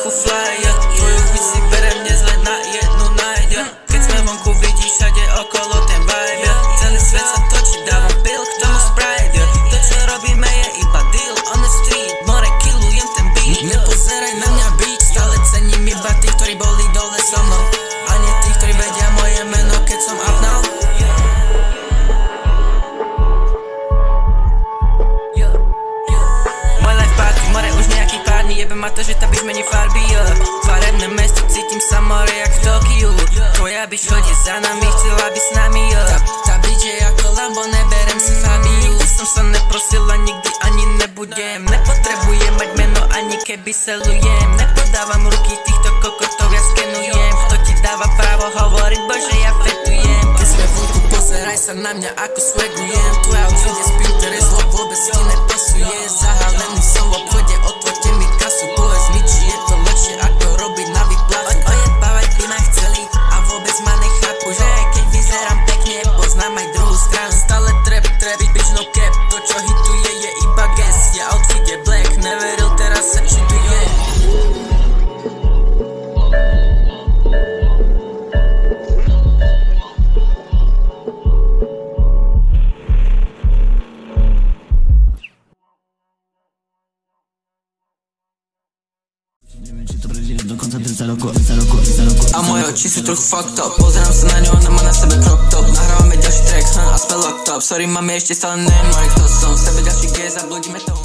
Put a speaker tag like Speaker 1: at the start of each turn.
Speaker 1: trochu fly, tvoju chuť si berem nezle na jednu night, keď sme vonku vidíš všade okolo ten vibe, celý svet sa točí, dávam pil k tomu Sprite, to čo robíme je iba deal on the street, more killujem ten beat. Nepozeraj na mňa bitch, stále cením iba tých, ktorí boli dole so mnou, a nie tých, ktorí vedia moje meno, keď som upnal. Môj life party, more už nejaký pár dní, jebe ma to, že tá bitch mení farby, farebné mesto, cítim sa more jak v Tokiu, tvoja bitch chodí za nami, chcela by s nami, tá bitch je ako Lambo, neberem si Fabiu. Nikdy som sa neprosil a nikdy ani nebudem, nepotrebujem mať meno ani keby selujem, nepodávam ruky týchto kokotov, ja skenujem, kto ti dáva právo hovoriť, bože ja fetujem. Keď sme vonku, pozeraj sa na mňa ako swagujem, tvoja už ide z Pinterestu, vôbec ti nepasuje, zahalený som v obchode, otvorte mi kasu, povedz mi, či je to lepšie ako robiť na výplatu. Ojebávať by ma chceli a vôbec ma nechápu, že keď vyzerám pekne, poznám aj druhú stranu. Stále trap, bitch no cap, to čo hituje je iba guess, ja outfit je black, neveril, teraz sa čuduje.
Speaker 2: Neviem, či to prežije do konca 30 rokov.
Speaker 1: A moje oči sú trochu fucked up, pozerám sa na ňu, ona má na sebe crop top, nahrávame ďalší track, a spell locked up, sorry mami, ešte stále neviem, kto som, v sebe ďalší gay, zabludíme to.